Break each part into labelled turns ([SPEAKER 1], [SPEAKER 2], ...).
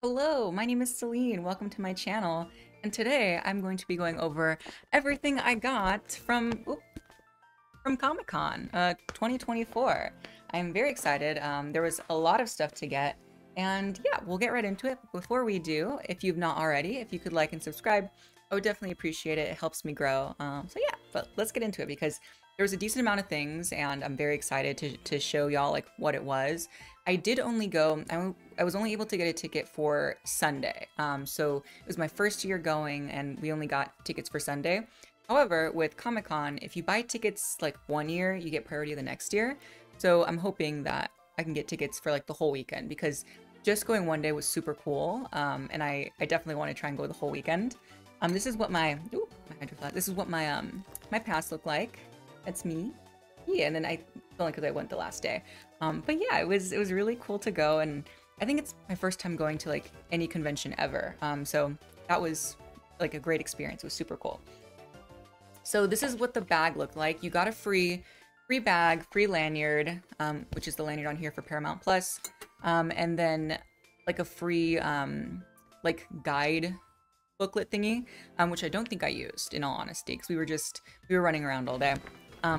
[SPEAKER 1] Hello, my name is Celine. Welcome to my channel. And today I'm going to be going over everything I got from Comic-Con 2024. I'm very excited. There was a lot of stuff to get. And yeah, we'll get right into it. Before we do, if you've not already, if you could like and subscribe, I would definitely appreciate it. It helps me grow. So yeah, but let's get into it because there was a decent amount of things and I'm very excited to show y'all like what it was. I did only go, I was only able to get a ticket for Sunday. So it was my first year going and we only got tickets for Sunday. However, with Comic-Con, if you buy tickets like one year, you get priority the next year. So I'm hoping that I can get tickets for like the whole weekend because just going one day was super cool. And I definitely want to try and go the whole weekend. This is what my hydro flask. This is what my pass looked like. That's me. Yeah, and then I only because I went the last day. But yeah, it was really cool to go, and I think it's my first time going to like any convention ever. So that was like a great experience. It was super cool. So this is what the bag looked like. You got a free bag, free lanyard, which is the lanyard on here for Paramount Plus, and then like a free like guide booklet thingy, which I don't think I used in all honesty because we were running around all day.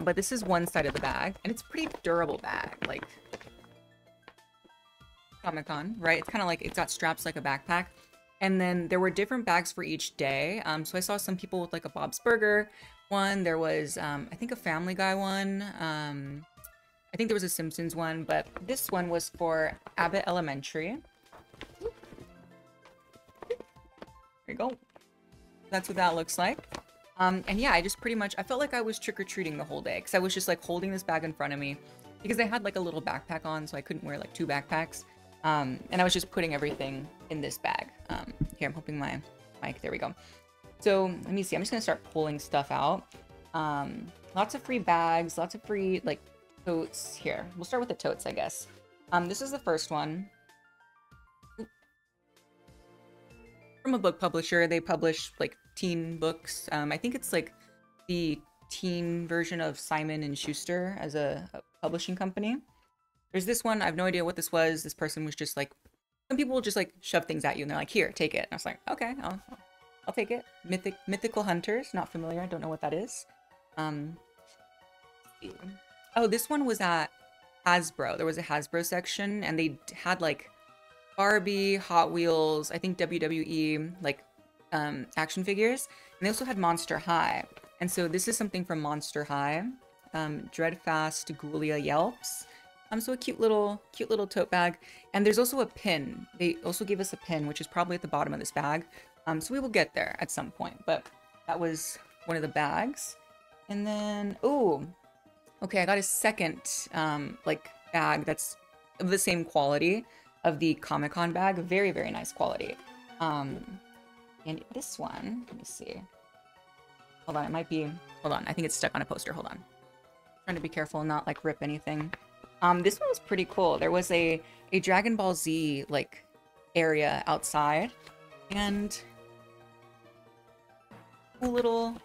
[SPEAKER 1] But this is one side of the bag, and it's a pretty durable bag, like Comic-Con, right? It's kind of like it's got straps like a backpack. And then there were different bags for each day. So I saw some people with like a Bob's Burger one. There was, I think, a Family Guy one. I think there was a Simpsons one, but this one was for Abbott Elementary. There you go. That's what that looks like. And yeah, I just pretty much, I felt like I was trick-or-treating the whole day because I was just like holding this bag in front of me because I had like a little backpack on, so I couldn't wear like two backpacks. And I was just putting everything in this bag. Here, I'm hoping my mic, there we go. So let me see, I'm just gonna start pulling stuff out. Lots of free bags, lots of free like totes. Here, we'll start with the totes, I guess. This is the first one. From a book publisher. They publish like teen books. I think it's like the teen version of Simon and Schuster as a publishing company. There's this one. I have no idea what this was. This person was just like, some people will just like shove things at you and they're like, here, take it. And I was like, okay, I'll take it. Mythical Hunters. Not familiar. I don't know what that is. Um, oh, this one was at Hasbro. There was a Hasbro section and they had like Barbie, Hot Wheels, I think WWE, like action figures. And they also had Monster High. And so this is something from Monster High. Dreadfast Ghoulia Yelps. So a cute little tote bag. And there's also a pin. They also gave us a pin, which is probably at the bottom of this bag. So we will get there at some point. But that was one of the bags. And then, oh, okay, I got a second like bag that's of the same quality of the Comic-Con bag. Very, very nice quality. And this one, let me see. Hold on, it might be, hold on, I think it's stuck on a poster. Hold on. Trying to be careful and not like rip anything. This one was pretty cool. There was a Dragon Ball Z like area outside and cool little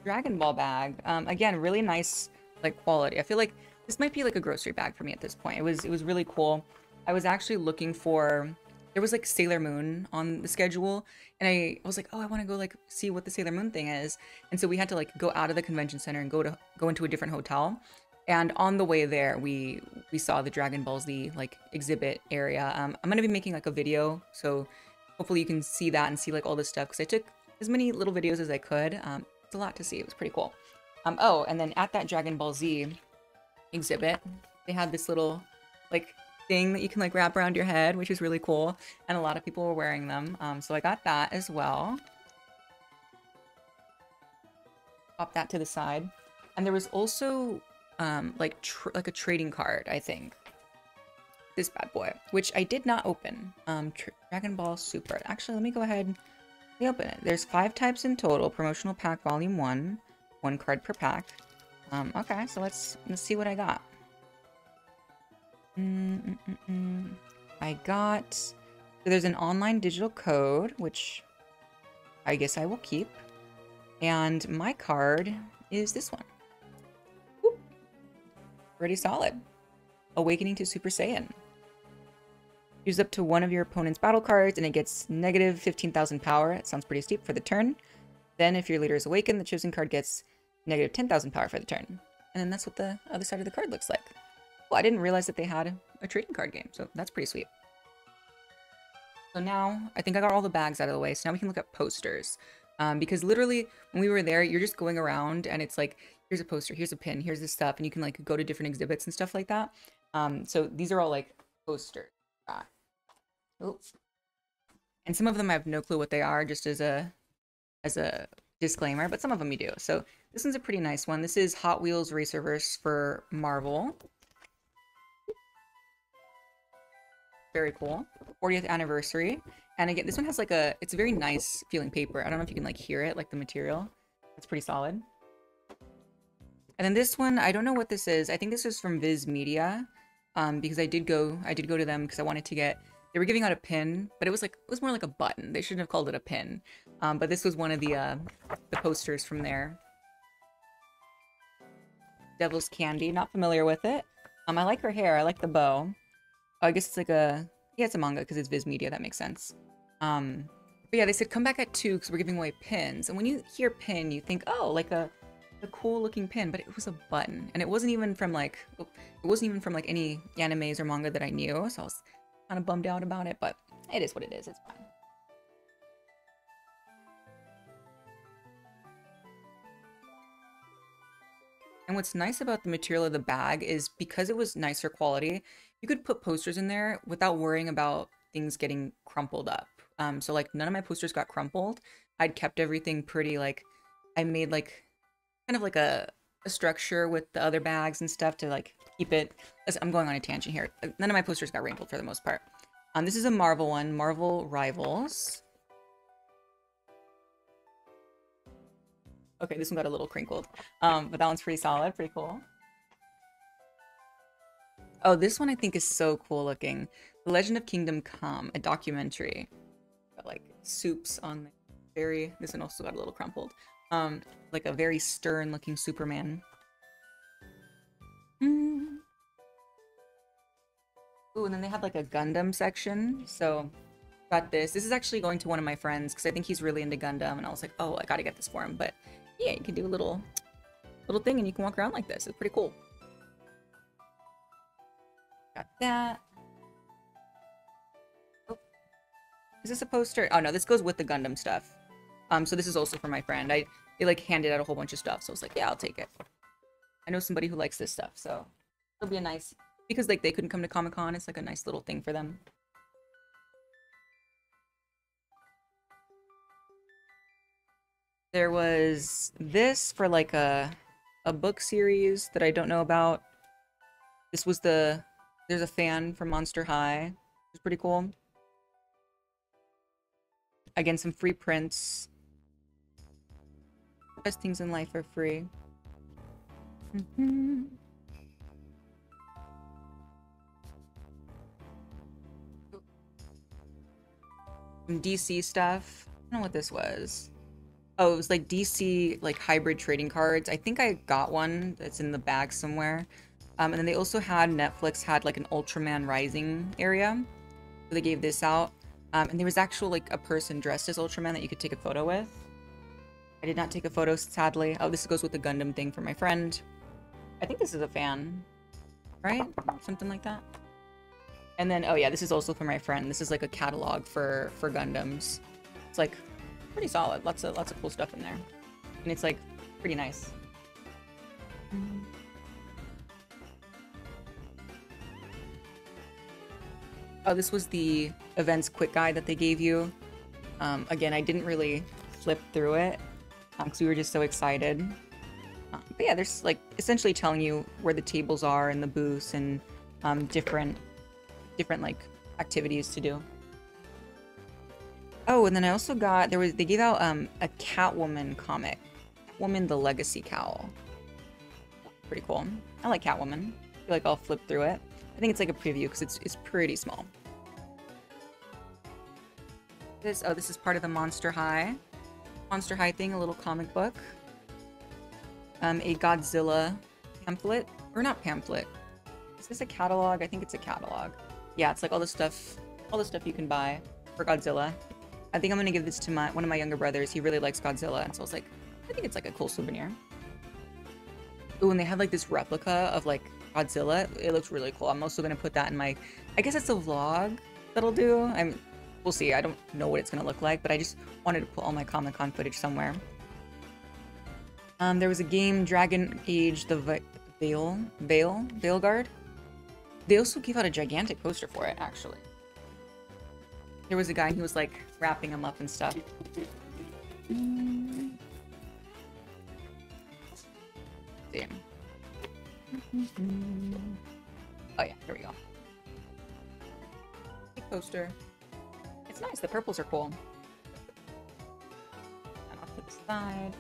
[SPEAKER 1] Dragon Ball bag. Again, really nice like quality. I feel like this might be like a grocery bag for me at this point. It was really cool. I was actually looking for, there was like Sailor Moon on the schedule and I was like, oh, I want to go like see what the Sailor Moon thing is. And so we had to like go out of the convention center and go into a different hotel. And on the way there, we saw the Dragon Ball Z like exhibit area. I'm gonna be making like a video, so hopefully you can see that and see like all this stuff because I took as many little videos as I could. It's a lot to see. It was pretty cool. Oh, and then at that Dragon Ball Z exhibit, they had this little like thing that you can like wrap around your head, which is really cool, and a lot of people were wearing them. So I got that as well. Pop that to the side, and there was also like a trading card, I think. This bad boy, which I did not open. Dragon Ball Super. Actually, let me go ahead and open it. There's 5 types in total. Promotional pack volume 1. 1 card per pack. Okay, so let's see what I got. I got, so there's an online digital code, which I guess I will keep. And my card is this one. Whoop. Pretty solid. Awakening to Super Saiyan. Use up to one of your opponent's battle cards, and it gets negative 15,000 power. It sounds pretty steep for the turn. Then, if your leader is awakened, the chosen card gets negative 10,000 power for the turn. And then that's what the other side of the card looks like. Well, I didn't realize that they had a trading card game, so that's pretty sweet. So now, I think I got all the bags out of the way, so now we can look at posters. Because literally, when we were there, you're just going around, and it's like, here's a poster, here's a pin, here's this stuff, and you can like go to different exhibits and stuff like that. So these are all like posters. Oops. And some of them I have no clue what they are, just as a disclaimer, but some of them you do. So this one's a pretty nice one. This is Hot Wheels Racerverse for Marvel. Very cool. 40th anniversary. And again, this one has like it's a very nice feeling paper. I don't know if you can like hear it, like the material. It's pretty solid. And then this one, I don't know what this is. I think this is from Viz Media. Because I did go to them because I wanted to get, they were giving out a pin, but it was more like a button. They shouldn't have called it a pin. But this was one of the posters from there. Devil's Candy, not familiar with it. I like her hair, I like the bow. Oh, I guess it's like yeah, it's a manga because it's Viz Media, that makes sense. But yeah, they said come back at 2 because we're giving away pins. And when you hear pin, you think, oh, like a cool looking pin, but it was a button. And it wasn't even from like any animes or manga that I knew, so I was kind of bummed out about it, but it is what it is, it's fine. And what's nice about the material of the bag is because it was nicer quality, you could put posters in there without worrying about things getting crumpled up. So like none of my posters got crumpled. I'd kept everything pretty, like I made like kind of like a structure with the other bags and stuff to like keep it. I'm going on a tangent here. None of my posters got wrinkled for the most part. This is a Marvel one, Marvel Rivals. Okay, this one got a little crinkled, but that one's pretty solid, pretty cool. Oh, this one I think is so cool looking. The Legend of Kingdom Come, a documentary. Got like soups on there. This one also got a little crumpled. Like a very stern looking Superman. Ooh, and then they have like a Gundam section. So got this. This is actually going to one of my friends because I think he's really into Gundam, and I was like, oh, I gotta get this for him. But yeah, you can do a little thing and you can walk around like this. It's pretty cool. Got that. Oh. Is this a poster? Oh no, this goes with the Gundam stuff. So this is also for my friend. They like handed out a whole bunch of stuff, so I was like, yeah, I'll take it. I know somebody who likes this stuff, so it'll be a nice, because like they couldn't come to Comic-Con, it's like a nice little thing for them. There was this for like a book series that I don't know about. This was there's a fan from Monster High. It's pretty cool. Again, some free prints. Best things in life are free. Some DC stuff. I don't know what this was. Oh, it was like DC like hybrid trading cards. I think I got one that's in the bag somewhere. And then they also had, Netflix had like an Ultraman Rising area. So they gave this out. And there was actually like a person dressed as Ultraman that you could take a photo with. I did not take a photo, sadly. Oh, this goes with the Gundam thing for my friend. I think this is a fan, right? Something like that. And then, oh yeah, this is also for my friend. This is like a catalog for Gundams. It's like pretty solid. Lots of cool stuff in there. And it's like pretty nice. Oh, this was the events quick guide that they gave you. Again, I didn't really flip through it because we were just so excited. But yeah, there's like essentially telling you where the tables are and the booths and different like activities to do. Oh, and then I also got, they gave out a Catwoman comic. Catwoman: The Legacy Cowl. Pretty cool. I like Catwoman. I feel like I'll flip through it. I think it's like a preview because it's pretty small. This is part of the Monster High thing, a little comic book. A Godzilla pamphlet, or not pamphlet. Is this a catalog? I think it's a catalog. Yeah, it's like all the stuff all the stuff you can buy for Godzilla. I think I'm gonna give this to one of my younger brothers. He really likes Godzilla, and so I was like, I think it's like a cool souvenir. Ooh, and they have like this replica of like Godzilla. It looks really cool. I'm also gonna put that in my, I guess it's a vlog that I'll do. We'll see. I don't know what it's gonna look like, but I just wanted to put all my Comic-Con footage somewhere. There was a game, Dragon Age, the Veilguard. They also gave out a gigantic poster for it, actually. There was a guy who was like wrapping them up and stuff. See. Oh yeah, here we go. Big poster. It's nice. The purples are cool. And off to the side.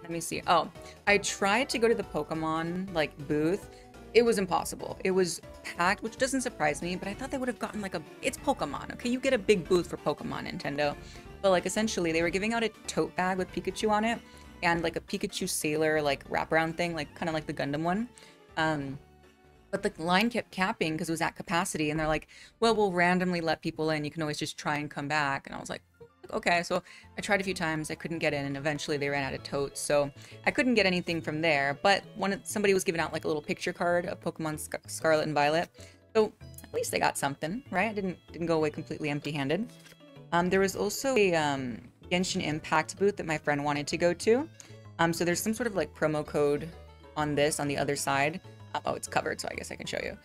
[SPEAKER 1] Let me see. Oh, I tried to go to the Pokemon like booth. It was impossible. It was packed, which doesn't surprise me, but I thought they would have gotten like it's Pokemon, okay? You get a big booth for Pokemon, Nintendo. But like essentially they were giving out a tote bag with Pikachu on it and like a Pikachu Sailor like wraparound thing, like kind of like the Gundam one. But the line kept capping because it was at capacity and they're like, well, we'll randomly let people in. You can always just try and come back. And I was like, okay, so I tried a few times, I couldn't get in, and eventually they ran out of totes, so I couldn't get anything from there, but somebody was giving out like a little picture card of Pokemon Scarlet and Violet, so at least they got something, right? I didn't go away completely empty-handed. There was also a Genshin Impact booth that my friend wanted to go to, so there's some sort of like promo code on this on the other side. Oh, it's covered, so I guess I can show you.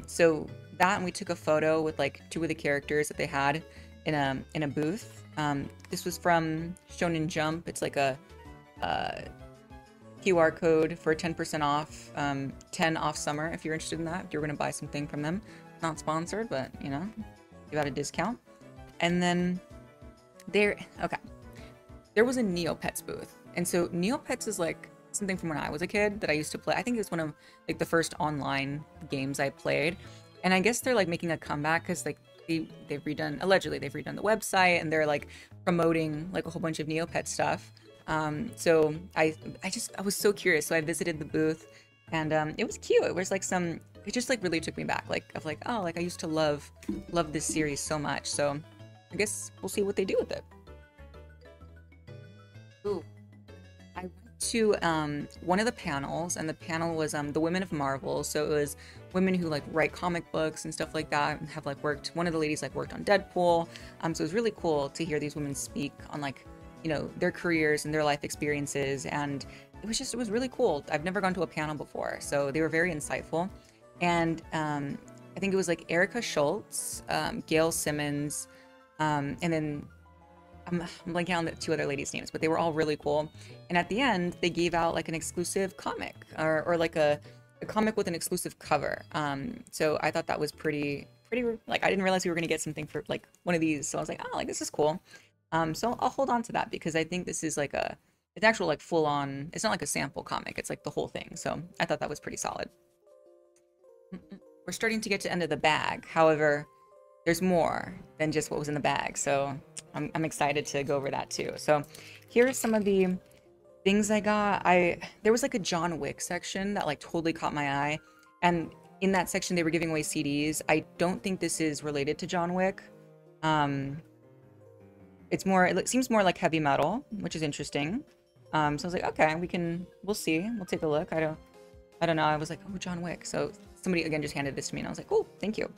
[SPEAKER 1] So that, and we took a photo with like 2 of the characters that they had in a booth. This was from Shonen Jump. It's like a QR code for 10% off, 10 off summer if you're interested in that, if you're going to buy something from them. Not sponsored, but, you know, give out a discount. And then there was a Neopets booth. And so Neopets is like something from when I was a kid that I used to play. I think it's one of like the first online games I played. And I guess they're like making a comeback because like allegedly they've redone the website and they're like promoting like a whole bunch of Neopet stuff. So I was so curious. So I visited the booth and it was cute. It was like it just like really took me back, like oh, like I used to love this series so much. So I guess we'll see what they do with it. Ooh. I went to one of the panels, and the panel was the Women of Marvel. So it was women who like write comic books and stuff like that, and have like worked. One of the ladies like worked on Deadpool. So it was really cool to hear these women speak on like, you know, their careers and their life experiences, and it was really cool. I've never gone to a panel before, so they were very insightful. And I think it was like Erica Schultz, Gail Simmons, and then I'm blanking on the 2 other ladies' names, but they were all really cool. And at the end, they gave out like an exclusive comic or like a comic with an exclusive cover. So I thought that was pretty, like, I didn't realize we were going to get something for like one of these. So I was like, oh, like this is cool. So I'll hold on to that because I think this is like it's actual like full on, it's not like a sample comic. It's like the whole thing. So I thought that was pretty solid. We're starting to get to the end of the bag. However, there's more than just what was in the bag. So I'm excited to go over that too. So here are some of the things I got. There was like a John Wick section that like totally caught my eye. And in that section, they were giving away CDs. I don't think this is related to John Wick. It seems more like heavy metal, which is interesting. So I was like, okay, we'll see. We'll take a look. I don't know. I was like, oh, John Wick. So somebody again just handed this to me and I was like, oh, thank you.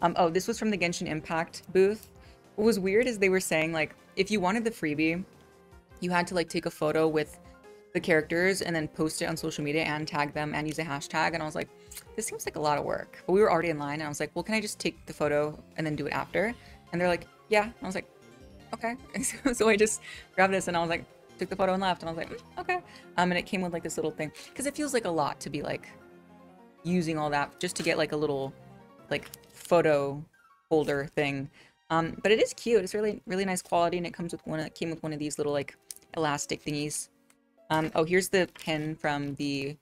[SPEAKER 1] Oh, this was from the Genshin Impact booth. What was weird is they were saying like, if you wanted the freebie, you had to like take a photo with the characters and then post it on social media and tag them and use a hashtag. And I was like, this seems like a lot of work. But we were already in line and I was like, well, can I just take the photo and then do it after? And they're like, yeah. And I was like, okay. So I just grabbed this and I was like, took the photo and left. And I was like, okay. And it came with like this little thing because it feels like a lot to be like using all that just to get like a little like photo holder thing. But it is cute. It's really, really nice quality, and it came with one of these little like elastic thingies. Oh, here's the pin from the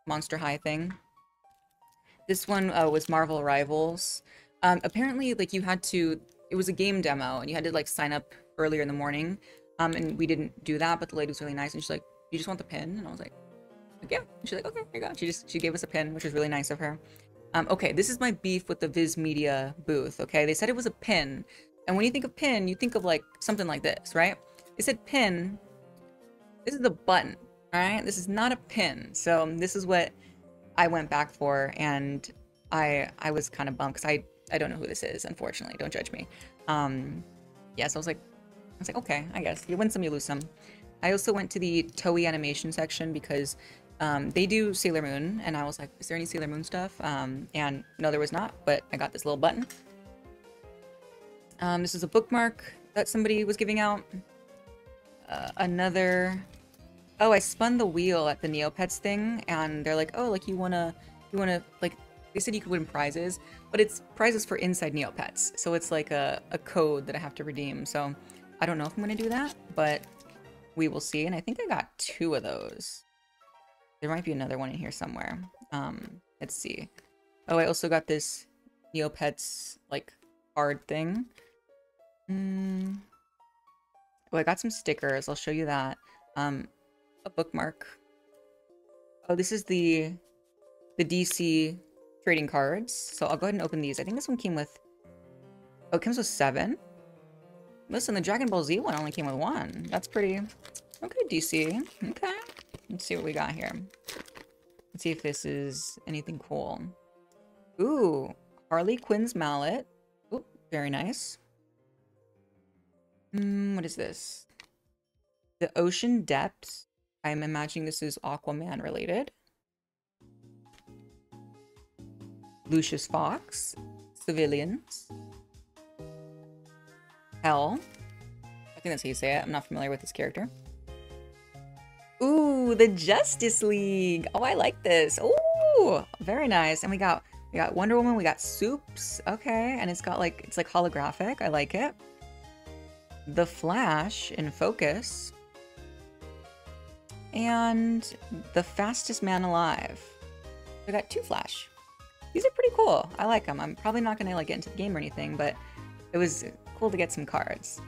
[SPEAKER 1] Monster High thing. This one was Marvel Rivals. Apparently, like it was a game demo, and you had to like sign up earlier in the morning. And we didn't do that, but the lady was really nice, and she's like, "You just want the pin?" And I was like, Like, yeah. She's like, okay, here you go. She gave us a pin, which was really nice of her. Okay, this is my beef with the Viz Media booth, okay? They said it was a pin. And when you think of pin, you think of like something like this, right? They said pin. This is the button, all right? This is not a pin. So this is what I went back for, and I was kind of bummed because I don't know who this is, unfortunately. Don't judge me. Yeah, so I was like, okay, I guess. You win some, you lose some. I also went to the Toei animation section because they do Sailor Moon, and I was like, is there any Sailor Moon stuff? And no, there was not, but I got this little button. This is a bookmark that somebody was giving out. Another... Oh, I spun the wheel at the Neopets thing, and they're like, oh, like, you wanna, like, they said you could win prizes, but it's prizes for inside Neopets, so it's like a code that I have to redeem, so I don't know if I'm gonna do that, but we will see, and I think I got 2 of those. There might be another one in here somewhere. Let's see. Oh, I also got this Neopets, like, card thing. Oh, I got some stickers. I'll show you that. A bookmark. Oh, this is the DC trading cards. So I'll go ahead and open these. I think this one came with... Oh, it comes with 7. Listen, the Dragon Ball Z one only came with 1. That's pretty... Okay, DC. Okay. Let's see what we got here. Let's see if this is anything cool. Ooh, Harley Quinn's mallet. Ooh, very nice. What is this? The Ocean Depths. I'm imagining this is Aquaman related. Lucius Fox. Civilians. Hell. I think that's how you say it. I'm not familiar with this character. Ooh, the Justice League. Oh, I like this. Ooh, very nice. And we got Wonder Woman. We got Soups. Okay, and it's got like, it's like holographic. I like it. The Flash in focus. And the Fastest Man Alive. We got 2 Flash. These are pretty cool. I like them. I'm probably not gonna like get into the game or anything, but it was cool to get some cards.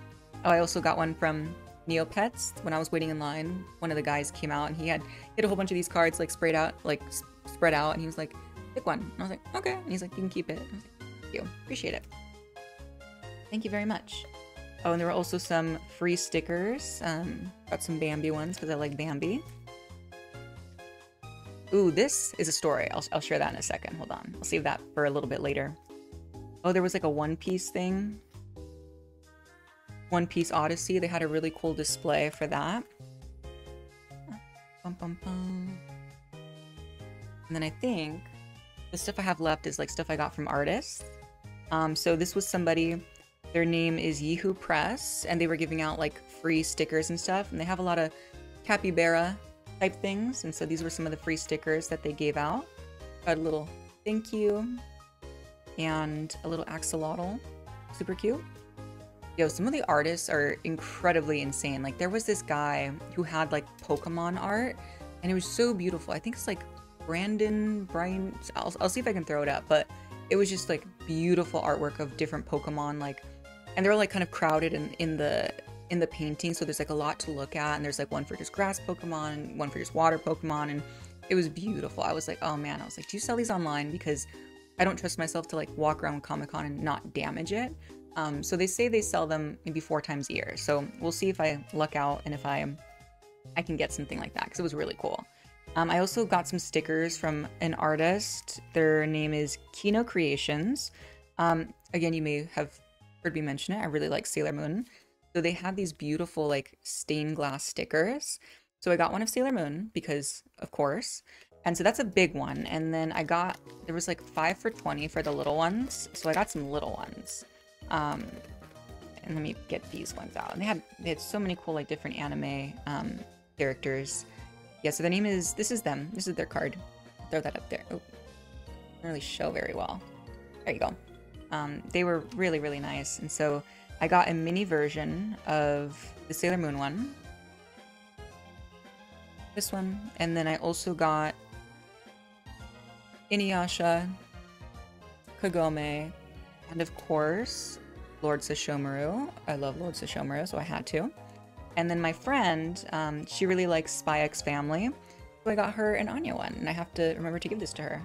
[SPEAKER 1] Oh, I also got one from Neopets. When I was waiting in line, one of the guys came out and he had a whole bunch of these cards like spread out, and he was like, pick one. And I was like, okay. And he's like, you can keep it. And I was like, thank you. Appreciate it. Thank you very much. Oh, and there were also some free stickers. Got some Bambi ones because I like Bambi. Ooh, this is a story. I'll share that in a second. Hold on. I'll save that for a little bit later. Oh, there was like a One Piece thing. One Piece Odyssey. They had a really cool display for that. Bum, bum, bum. And then I think the stuff I have left is like stuff I got from artists. So this was somebody... Their name is Yeehoo Press, and they were giving out like free stickers and stuff, and they have a lot of capybara type things, and so these were some of the free stickers that they gave out. Got a little thank you and a little axolotl. Super cute. Yo, some of the artists are incredibly insane. Like there was this guy who had like Pokemon art, and it was so beautiful. I think it's like Brian. I'll see if I can throw it up, but it was just like beautiful artwork of different Pokemon, like, and they're like kind of crowded in the painting, so there's like a lot to look at, and there's like one for just grass Pokemon and one for just water Pokemon, and it was beautiful. I was like, oh man, I was like, do you sell these online? Because I don't trust myself to like walk around Comic-Con and not damage it. So they say they sell them maybe 4 times a year, so we'll see if I luck out and if I can get something like that, because it was really cool. I also got some stickers from an artist. Their name is Kino Creations. Again, you may have heard me mention it. I really like Sailor Moon. So they have these beautiful like stained glass stickers. So I got one of Sailor Moon because, of course. And so that's a big one. And then there was like 5 for 20 for the little ones. So I got some little ones. And let me get these ones out. And they had so many cool like different anime characters. Yeah, so their name is, this is them. This is their card. Throw that up there. Oh, doesn't really show very well. There you go. They were really, really nice. And so I got a mini version of the Sailor Moon one. This one. And then I also got Inuyasha, Kagome, and of course, Lord Sesshomaru. I love Lord Sesshomaru, so I had to. And then my friend, she really likes Spy X Family. So I got her an Anya one, and I have to remember to give this to her.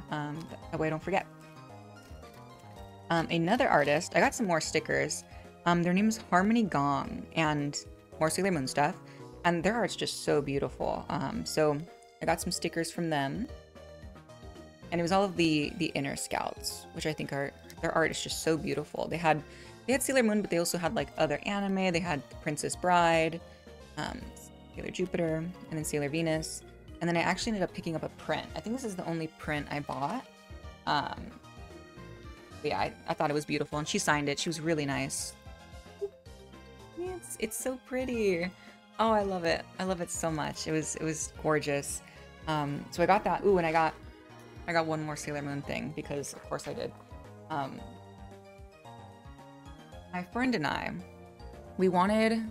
[SPEAKER 1] That way I don't forget. Another artist, I got some more stickers. Their name is Harmony Gong, and more Sailor Moon stuff. And their art's just so beautiful. So I got some stickers from them. And it was all of the inner scouts, which I think their art is just so beautiful. They had Sailor Moon, but they also had like other anime. They had Princess Bride, Sailor Jupiter, and then Sailor Venus. And then I actually ended up picking up a print. I think this is the only print I bought. Yeah, I thought it was beautiful, and she signed it. She was really nice. It's so pretty. Oh, I love it. I love it so much. It was gorgeous. So I got that. Ooh, and I got one more Sailor Moon thing because of course I did. My friend and I, the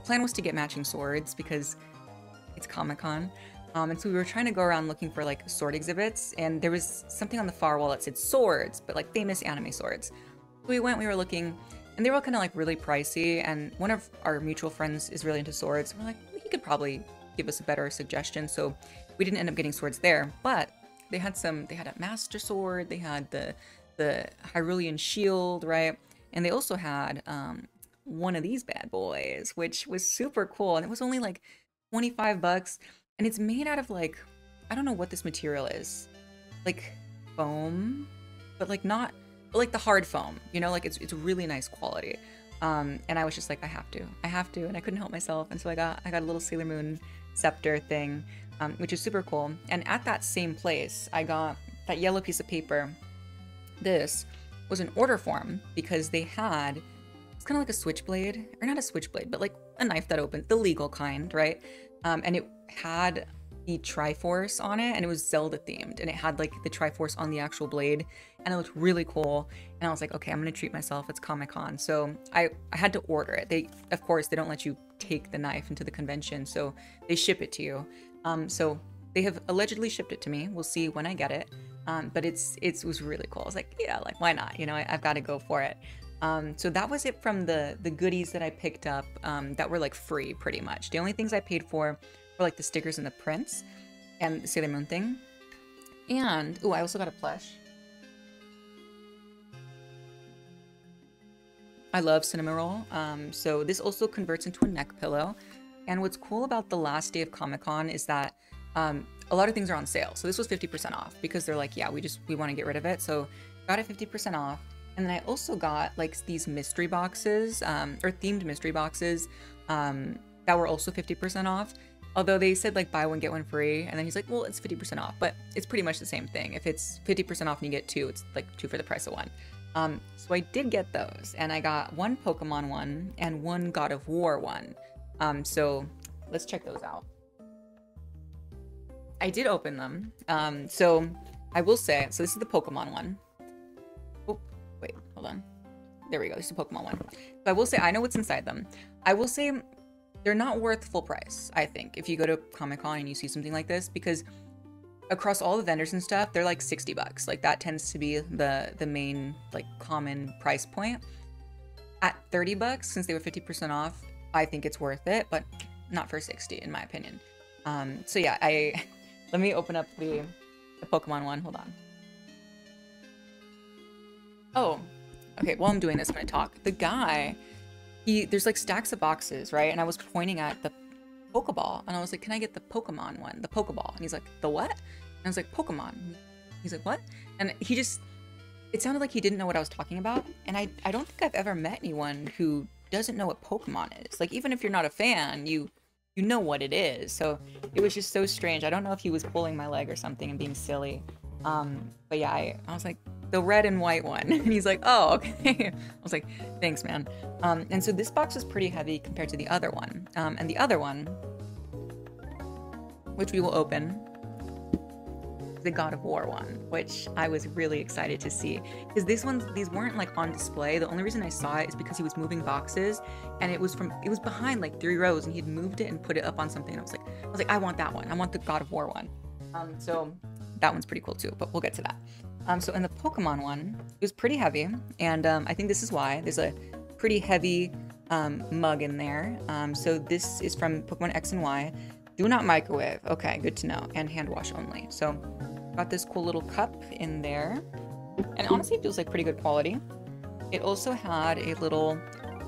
[SPEAKER 1] plan was to get matching swords because it's Comic-Con. And so we were trying to go around looking for like sword exhibits, and there was something on the far wall that said swords, but like famous anime swords. So we were looking, and they were all kind of like really pricey, and one of our mutual friends is really into swords. We're like, well, he could probably give us a better suggestion. So we didn't end up getting swords there, but they had a master sword, they had the Hyrulean shield, right? And they also had one of these bad boys, which was super cool, and it was only like 25 bucks. And it's made out of like, I don't know what this material is, like foam, but like not, but like the hard foam, you know, like it's really nice quality. And I was just like, I have to, and I couldn't help myself. And so I got a little Sailor Moon scepter thing, which is super cool. And at that same place, I got that yellow piece of paper. This was an order form because they had, it's kind of like a switchblade, or not a switchblade, but like a knife that opens, the legal kind, right? And it had the Triforce on it, and it was Zelda themed, and it had like the Triforce on the actual blade, and it looked really cool. And I was like, okay, I'm gonna treat myself. It's Comic-Con, so I had to order it. Of course, they don't let you take the knife into the convention, so they ship it to you. So they have allegedly shipped it to me. We'll see when I get it. But it was really cool. I was like, yeah, like why not? You know, I've got to go for it. So that was it from the goodies that I picked up that were like free pretty much. The only things I paid for were like the stickers and the prints and the Sailor Moon thing. And, oh, I also got a plush. I love Cinnamoroll. So this also converts into a neck pillow. And what's cool about the last day of Comic-Con is that a lot of things are on sale. So this was 50% off because they're like, yeah, we want to get rid of it. So got it 50% off. And then I also got like these mystery boxes, or themed mystery boxes, that were also 50% off. Although they said like buy one, get one free. And then he's like, well, it's 50% off, but it's pretty much the same thing. If it's 50% off and you get two, it's like two for the price of one. So I did get those, and I got one Pokemon one and one God of War one. So let's check those out. I did open them. So I will say, so this is the Pokemon one. Oh, wait, hold on. There we go. This is the Pokemon one. So I will say, I know what's inside them. I will say they're not worth full price, I think, if you go to Comic-Con and you see something like this, because across all the vendors and stuff, they're like 60 bucks. Like that tends to be the main like common price point. At 30 bucks, since they were 50% off, I think it's worth it, but not for 60 in my opinion. So yeah, let me open up the Pokemon one. Hold on. Oh, okay. While I'm doing this, I'm gonna talk. The guy, there's like stacks of boxes, right? And I was pointing at the Pokeball, and I was like, can I get the Pokemon one? The Pokeball. And he's like, the what? And I was like, Pokemon. He's like, what? And it sounded like he didn't know what I was talking about. And I don't think I've ever met anyone who doesn't know what Pokemon is. Like, even if you're not a fan, you know what it is. So it was just so strange. I don't know if he was pulling my leg or something and being silly. But yeah, I was like, the red and white one. And he's like, oh, okay. I was like, thanks, man. And so this box is pretty heavy compared to the other one. And the other one, which we will open, the God of War one, which I was really excited to see, because these weren't like on display. The only reason I saw it is because he was moving boxes, and it was behind like 3 rows, and he had moved it and put it up on something. And I was like, I want that one. I want the God of War one. So that one's pretty cool too, but we'll get to that. So in the Pokemon one, it was pretty heavy, and I think this is why there's a pretty heavy mug in there. So this is from Pokemon X and Y. Do not microwave. Okay, good to know. And hand wash only. So got this cool little cup in there. And honestly, it feels like pretty good quality. It also had a little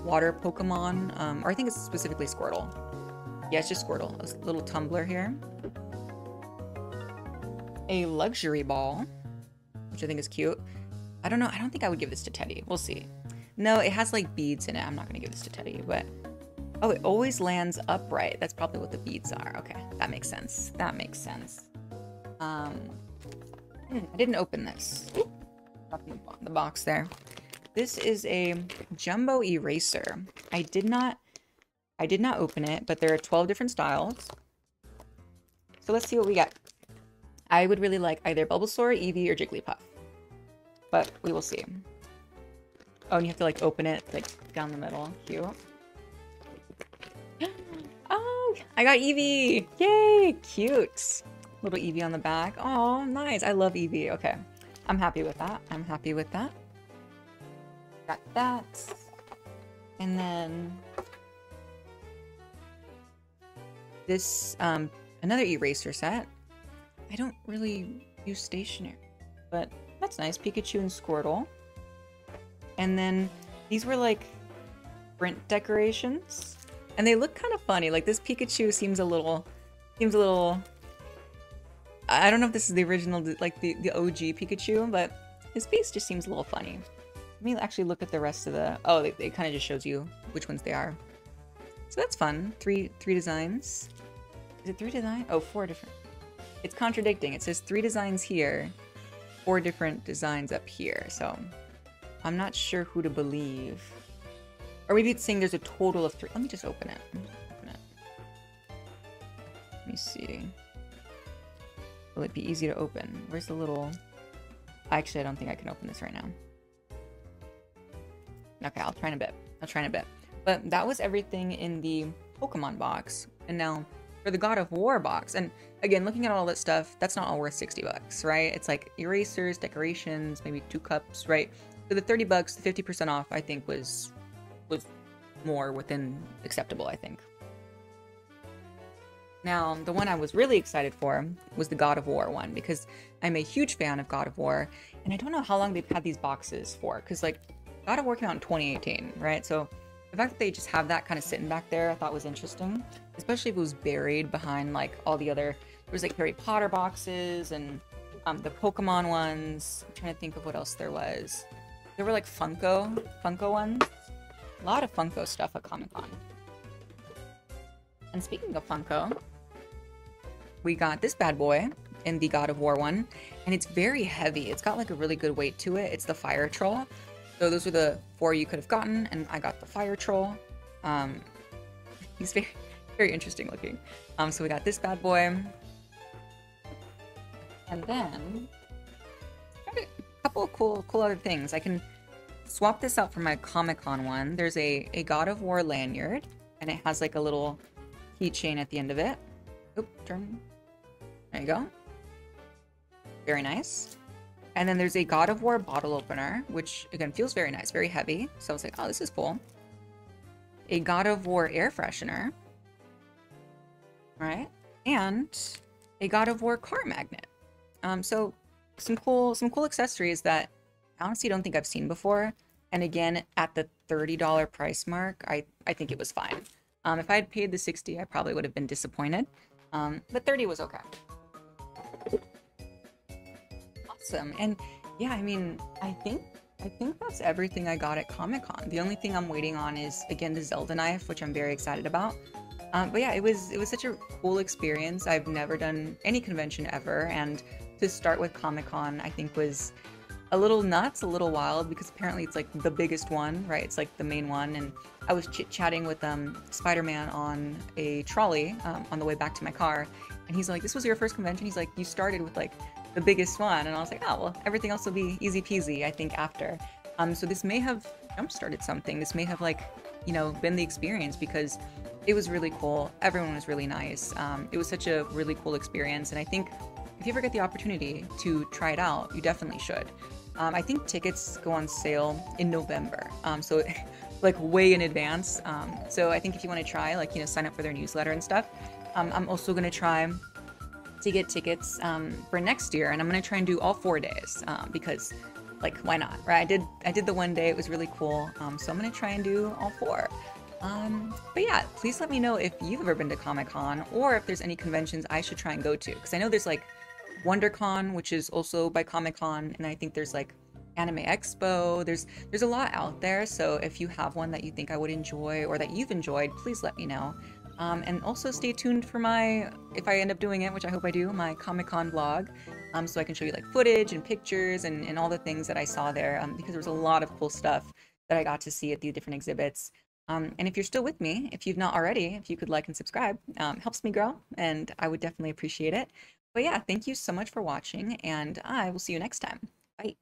[SPEAKER 1] water Pokemon, or I think it's specifically Squirtle. Yeah, it's just Squirtle. A little tumbler here. A luxury ball, which I think is cute. I don't know. I don't think I would give this to Teddy. We'll see. No, it has like beads in it. I'm not going to give this to Teddy, but... Oh, it always lands upright. That's probably what the beads are. Okay, that makes sense. That makes sense. I didn't open this. The box there. This is a jumbo eraser. I did not open it, but there are 12 different styles. So let's see what we got. I would really like either Bulbasaur, Eevee, or Jigglypuff. But we will see. Oh, and you have to like open it like down the middle. Cute. Oh, I got Eevee! Yay! Cute. Little Eevee on the back. Oh, nice. I love Eevee. Okay. I'm happy with that. I'm happy with that. Got that. And then this, another eraser set. I don't really use stationery, but that's nice. Pikachu and Squirtle. And then these were like print decorations. And they look kind of funny. Like this Pikachu seems a little, I don't know if this is the original, like the OG Pikachu, but his face just seems a little funny. Let me actually look at the rest of the, oh, it kind of just shows you which ones they are. So that's fun. Three designs. Is it 3 designs? Oh, 4 different. It's contradicting. It says 3 designs here, 4 different designs up here. So I'm not sure who to believe. Or maybe it's saying there's a total of 3. Let me just open it. Let me see. Will it be easy to open? Where's the little... Actually, I don't think I can open this right now. Okay, I'll try in a bit. But that was everything in the Pokemon box. And now for the God of War box, and again, looking at all that stuff, that's not all worth 60 bucks, right? It's like erasers, decorations, maybe 2 cups, right? So the 30 bucks, the 50% off, I think was more within acceptable, I think. Now, the one I was really excited for was the God of War one, because I'm a huge fan of God of War, and I don't know how long they've had these boxes for, because like God of War came out in 2018, right? So the fact that they just have that kind of sitting back there, I thought was interesting, especially if it was buried behind like all the other, there was like Harry Potter boxes and the Pokemon ones. I'm trying to think of what else there was. There were like Funko ones. A lot of Funko stuff at Comic-Con. And speaking of Funko, we got this bad boy in the God of War one, and it's very heavy. It's got like a really good weight to it. It's the Fire Troll. So those are the 4 you could have gotten, and I got the Fire Troll. He's very, very interesting looking. So we got this bad boy. And then a couple of cool other things. I can swap this out for my Comic-Con one. There's a God of War lanyard, and it has like a little keychain at the end of it. Oop, turn. There you go. Very nice. And then there's a God of War bottle opener, which again feels very nice, very heavy. So I was like, oh, this is cool. A God of War air freshener. All right. And a God of War car magnet. So some cool accessories that I honestly don't think I've seen before. And again, at the $30 price mark, I think it was fine. If I had paid the $60, I probably would have been disappointed. But $30 was okay. Awesome. And yeah, I mean, I think that's everything I got at Comic-Con. The only thing I'm waiting on is, again, the Zelda knife, which I'm very excited about. But yeah, it was such a cool experience. I've never done any convention ever, and to start with Comic-Con, I think was a little nuts, a little wild, because apparently it's like the biggest one, right? It's like the main one, and I was chit-chatting with Spider-Man on a trolley on the way back to my car, and he's like, this was your first convention? He's like, you started with like the biggest one, and I was like, oh, well, everything else will be easy peasy, I think, after. So this may have jump-started something. This may have, like, you know, been the experience, because it was really cool. Everyone was really nice. It was such a really cool experience, and I think if you ever get the opportunity to try it out, you definitely should. I think tickets go on sale in November, so like way in advance. So I think if you want to try, like, you know, sign up for their newsletter and stuff, I'm also gonna try to get tickets for next year, and I'm gonna try and do all 4 days because, like, why not, right? I did the one day; it was really cool. So I'm gonna try and do all four. But yeah, please let me know if you've ever been to Comic-Con or if there's any conventions I should try and go to. Because I know there's like WonderCon, which is also by Comic-Con, and I think there's like Anime Expo. There's a lot out there. So if you have one that you think I would enjoy or that you've enjoyed, please let me know. And also stay tuned for my, if I end up doing it, which I hope I do, my Comic-Con vlog. So I can show you like footage and pictures and all the things that I saw there because there was a lot of cool stuff that I got to see at the different exhibits. And if you're still with me, if you've not already, if you could like and subscribe, helps me grow, and I would definitely appreciate it. But yeah, thank you so much for watching, and I will see you next time. Bye.